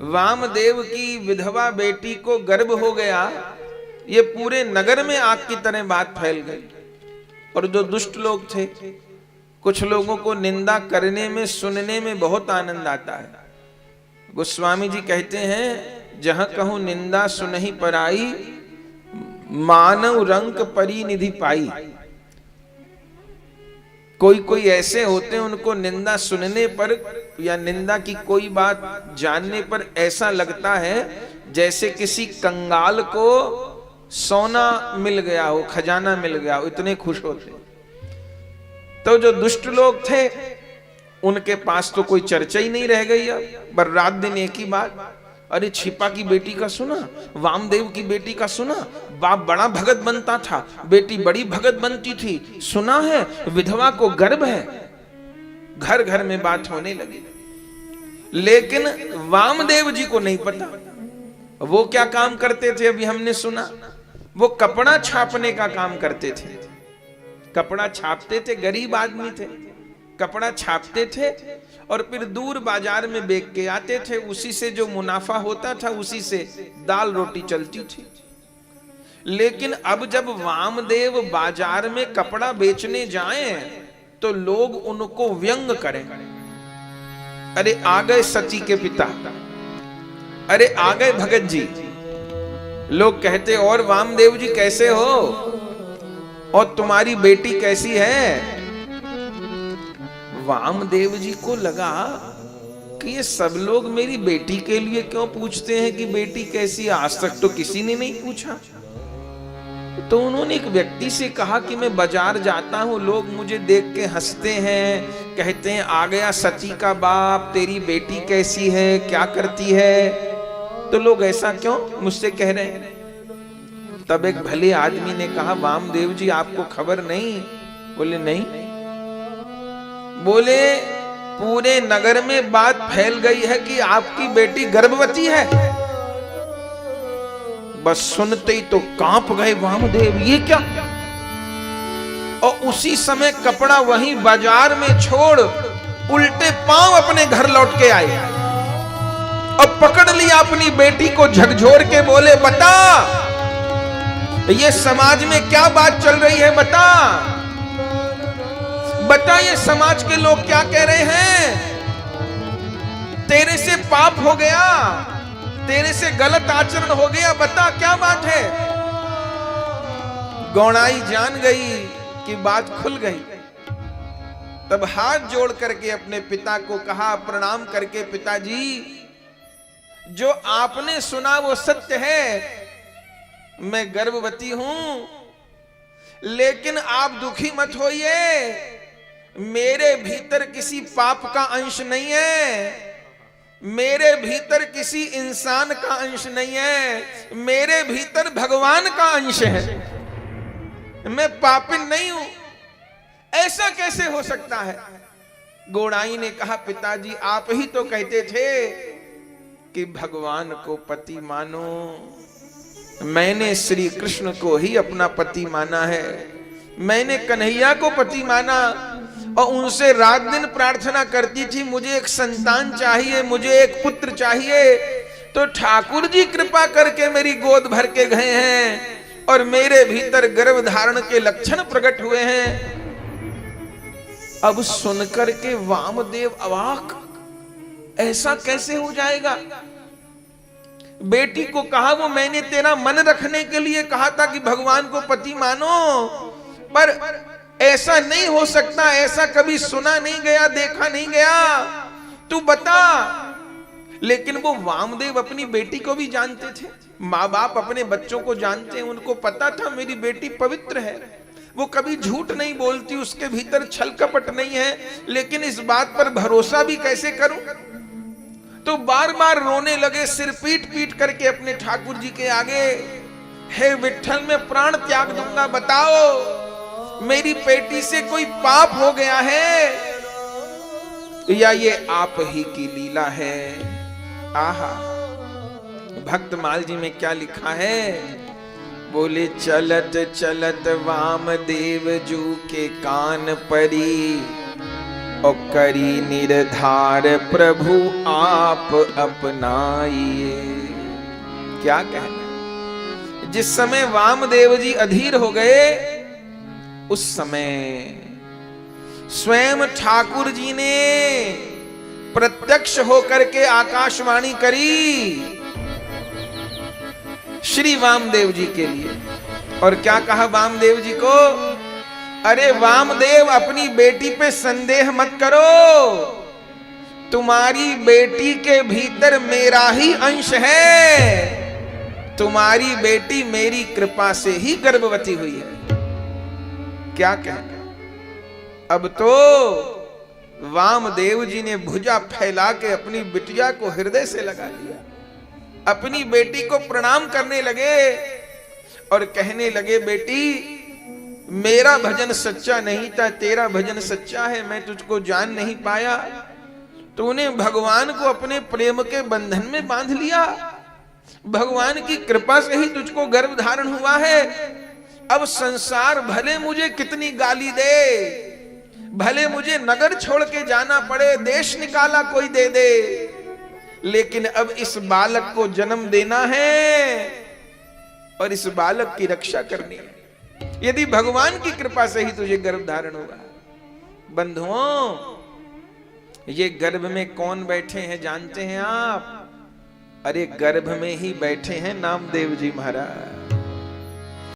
वामदेव की विधवा बेटी को गर्भ हो गया, ये पूरे नगर में आग की तरह बात फैल गई। और जो दुष्ट लोग थे, कुछ लोगों को निंदा करने में, सुनने में बहुत आनंद आता है। गोस्वामी जी कहते हैं, जहां कहूं निंदा सुनहि पराई, मानव रंक परिनिधि पाई। कोई कोई ऐसे होते हैं, उनको निंदा सुनने पर या निंदा की कोई बात जानने पर ऐसा लगता है जैसे किसी कंगाल को सोना मिल गया हो, खजाना मिल गया हो, इतने खुश होते। तो जो दुष्ट लोग थे उनके पास तो कोई चर्चा ही नहीं रह गई। अब पर रात दिन एक ही बात, अरे छिपा की बेटी का सुना, वामदेव की बेटी का सुना, बाप बड़ा भगत बनता था, बेटी बड़ी भगत बनती थी, सुना है विधवा को गर्भ है। घर घर में बात होने लगी। लेकिन वामदेव जी को नहीं पता वो क्या काम करते थे। अभी हमने सुना वो कपड़ा छापने का काम करते थे। कपड़ा छापते थे, गरीब आदमी थे, कपड़ा छापते थे और फिर दूर बाजार में बेच के आते थे। उसी से जो मुनाफा होता था उसी से दाल रोटी चलती थी। लेकिन अब जब वामदेव बाजार में कपड़ा बेचने जाएं तो लोग उनको व्यंग करें। अरे आ गए सती के पिता, अरे आ गए भगत जी। लोग कहते, और वामदेव जी कैसे हो, और तुम्हारी बेटी कैसी है। वामदेव जी को लगा कि ये सब लोग मेरी बेटी के लिए क्यों पूछते हैं कि बेटी कैसी है, आज तक तो किसी ने नहीं पूछा। तो उन्होंने एक व्यक्ति से कहा कि मैं बाजार जाता हूं, लोग मुझे देख के हंसते हैं, कहते हैं आ गया सती का बाप, तेरी बेटी कैसी है, क्या करती है। तो लोग ऐसा क्यों मुझसे कह रहे हैं। तब एक भले आदमी ने कहा, वामदेव जी आपको खबर नहीं। बोले नहीं। बोले पूरे नगर में बात फैल गई है कि आपकी बेटी गर्भवती है। बस सुनते ही तो कांप गए वामदेव, ये क्या। और उसी समय कपड़ा वहीं बाजार में छोड़ उल्टे पांव अपने घर लौट के आए और पकड़ लिया अपनी बेटी को, झकझोर के बोले, बता ये समाज में क्या बात चल रही है, बता बता ये समाज के लोग क्या कह रहे हैं। तेरे से पाप हो गया, तेरे से गलत आचरण हो गया, बता क्या बात है। गौणाई जान गई कि बात खुल गई। तब हाथ जोड़ करके अपने पिता को कहा, प्रणाम करके, पिताजी जो आपने सुना वो सत्य है, मैं गर्भवती हूं, लेकिन आप दुखी मत होइए, मेरे भीतर किसी पाप का अंश नहीं है, मेरे भीतर किसी इंसान का अंश नहीं है, मेरे भीतर भगवान का अंश है, मैं पापिन नहीं हूं। ऐसा कैसे हो सकता है। गोड़ाई ने कहा, पिताजी आप ही तो कहते थे कि भगवान को पति मानो, मैंने श्री कृष्ण को ही अपना पति माना है, मैंने कन्हैया को पति माना और उनसे रात दिन प्रार्थना करती थी, मुझे एक संतान चाहिए, मुझे एक पुत्र चाहिए। तो ठाकुर जी कृपा करके मेरी गोद भर के गए हैं और मेरे भीतर गर्भ धारण के लक्षण प्रकट हुए हैं। अब सुनकर के वामदेव अवाक, ऐसा कैसे हो जाएगा। बेटी को कहा, वो मैंने तेरा मन रखने के लिए कहा था कि भगवान को पति मानो, पर ऐसा नहीं हो सकता, ऐसा कभी सुना नहीं गया, देखा नहीं गया, तू बता। लेकिन वो वामदेव अपनी बेटी को भी जानते थे, माँ बाप अपने बच्चों को जानते हैं, उनको पता था मेरी बेटी पवित्र है, वो कभी झूठ नहीं बोलती, उसके भीतर छल कपट नहीं है। लेकिन इस बात पर भरोसा भी कैसे करूं। तो बार बार रोने लगे, सिर पीट पीट करके अपने ठाकुर जी के आगे, हे विठ्ठल मैं प्राण त्याग दूंगा, बताओ मेरी बेटी से कोई पाप हो गया है या ये आप ही की लीला है। आहा, भक्तमाल जी में क्या लिखा है। बोले चलत चलत वामदेव जू के कान परी, और करी निर्धार प्रभु आप अपनाइए। क्या कहना, जिस समय वामदेव जी अधीर हो गए उस समय स्वयं ठाकुर जी ने प्रत्यक्ष होकर के आकाशवाणी करी श्री वामदेव जी के लिए। और क्या कहा वामदेव जी को, अरे वामदेव अपनी बेटी पे संदेह मत करो, तुम्हारी बेटी के भीतर मेरा ही अंश है, तुम्हारी बेटी मेरी कृपा से ही गर्भवती हुई है। क्या कहना, अब तो वामदेव जी ने भुजा फैला के अपनी बिटिया को हृदय से लगा लिया, अपनी बेटी को प्रणाम करने लगे और कहने लगे, बेटी मेरा भजन सच्चा नहीं था, तेरा भजन सच्चा है, मैं तुझको जान नहीं पाया, तूने भगवान को अपने प्रेम के बंधन में बांध लिया, भगवान की कृपा से ही तुझको गर्भ धारण हुआ है। अब संसार भले मुझे कितनी गाली दे, भले मुझे नगर छोड़ के जाना पड़े, देश निकाला कोई दे दे, लेकिन अब इस बालक को जन्म देना है और इस बालक की रक्षा करनी है। यदि भगवान की कृपा से ही तुझे गर्भ धारण होगा। बंधुओं, ये गर्भ में कौन बैठे हैं जानते हैं आप? अरे गर्भ में ही बैठे हैं नामदेव जी महाराज।